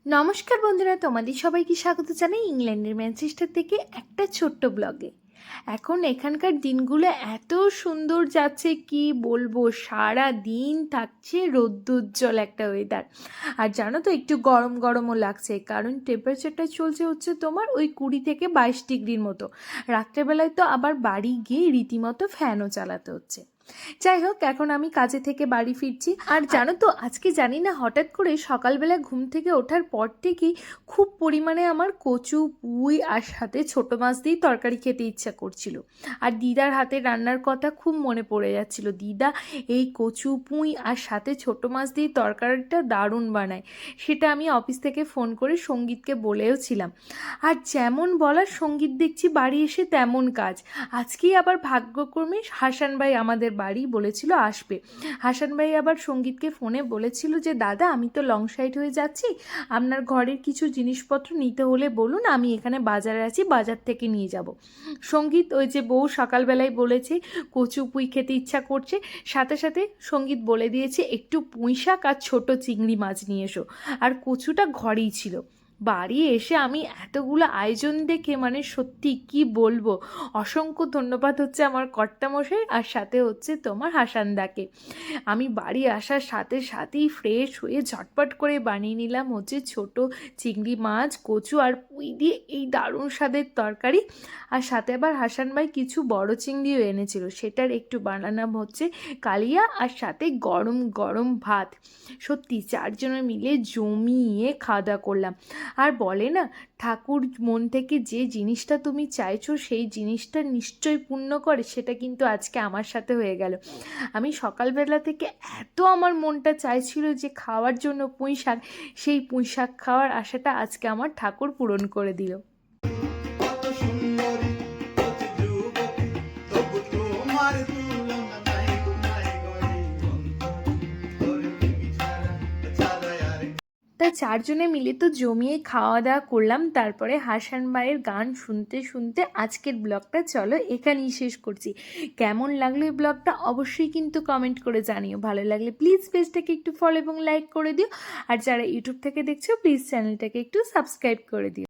নমস্কার বন্ধুরা, তোমাদের সবাইকে স্বাগত জানাই ইংল্যান্ডের ম্যানচেস্টার থেকে একটা ছোট্ট ব্লগে। এখন এখানকার দিনগুলো এত সুন্দর যাচ্ছে, কি বলবো, সারা দিন থাকছে রৌদ্রোজ্জ্বল একটা ওয়েদার। আর জানো তো, একটু গরম গরমও লাগছে, কারণ টেম্পারেচারটা চলছে হচ্ছে তোমার ওই 20 থেকে 22 ডিগ্রির মতো। রাত্রেবেলায় তো আবার বাড়ি গিয়ে রীতিমতো ফ্যানও চালাতে হচ্ছে। যাই হোক, এখন আমি কাজে থেকে বাড়ি ফিরছি। আর জানো তো, আজকে জানি না হঠাৎ করে সকালবেলা ঘুম থেকে ওঠার পর থেকেই খুব পরিমাণে আমার কচু, পুঁই আর সাথে ছোটো মাছ দিয়ে তরকারি খেতে ইচ্ছা করছিল। আর দিদার হাতে রান্নার কথা খুব মনে পড়ে যাচ্ছিল। দিদা এই কচু, পুঁই আর সাথে ছোটো মাছ দিয়ে তরকারিটা দারুণ বানায়। সেটা আমি অফিস থেকে ফোন করে সঙ্গীতকে বলেও ছিলাম। আর যেমন বলার, সঙ্গীত দেখছি বাড়ি এসে তেমন কাজ। আজকেই আবার ভাগ্যক্রমে হাসান ভাই আমাদের বাড়ি বলেছিল আসবে। হাসান ভাই আবার সঙ্গীতকে ফোনে বলেছিল যে দাদা, আমি তো লং সাইড হয়ে যাচ্ছি, আপনার ঘরের কিছু জিনিসপত্র নিতে হলে বলুন, আমি এখানে বাজারে আছি, বাজার থেকে নিয়ে যাব। সঙ্গীত ওই যে বউ সকালবেলায় বলেছে কচু পুঁই খেতে ইচ্ছা করছে, সাথে সাথে সঙ্গীত বলে দিয়েছে একটু পুঁই শাক আর ছোটো চিংড়ি মাছ নিয়ে এসো। আর কচুটা ঘরেই ছিল। বাড়ি এসে আমি এতগুলো আয়োজন দেখে মানে সত্যি কি বলবো, অসংখ্য ধন্যবাদ হচ্ছে আমার কর্তামশাই আর সাথে হচ্ছে তোমার হাসানদাকে। আমি বাড়ি আসার সাথে সাথেই ফ্রেশ হয়ে ঝটপট করে বানিয়ে নিলাম হচ্ছে ছোট চিংড়ি মাছ, কচু আর পুঁই দিয়ে এই দারুণ স্বাদের তরকারি। আর সাথে আবার হাসান ভাই কিছু বড় চিংড়িও এনেছিল, সেটার একটু বানালাম হচ্ছে কালিয়া, আর সাথে গরম গরম ভাত। সত্যি চারজনে মিলে জমিয়ে খাওয়া দাওয়া করলাম। আর বলে না, ঠাকুর মন থেকে যে জিনিসটা তুমি চাইছো সেই জিনিসটা নিশ্চয়ই পূর্ণ করে, সেটা কিন্তু আজকে আমার সাথে হয়ে গেল। আমি সকালবেলা থেকে এত আমার মনটা চাইছিল যে খাওয়ার জন্য পুঁই শাক, সেই পুঁই শাক খাওয়ার আশাটা আজকে আমার ঠাকুর পূরণ করে দিল। তা চারজনে মিলে তো জমিয়ে খাওয়া দাওয়া করলাম। তারপরে হাসান ভাইয়ের গান শুনতে শুনতে আজকের ব্লগটা চলো এখানেই শেষ করছি। কেমন লাগলো এই ব্লগটা অবশ্যই কিন্তু কমেন্ট করে জানিও। ভালো লাগলে প্লিজ পেজটাকে একটু ফলো এবং লাইক করে দিও। আর যারা ইউটিউব থেকে দেখছো প্লিজ চ্যানেলটাকে একটু সাবস্ক্রাইব করে দিও।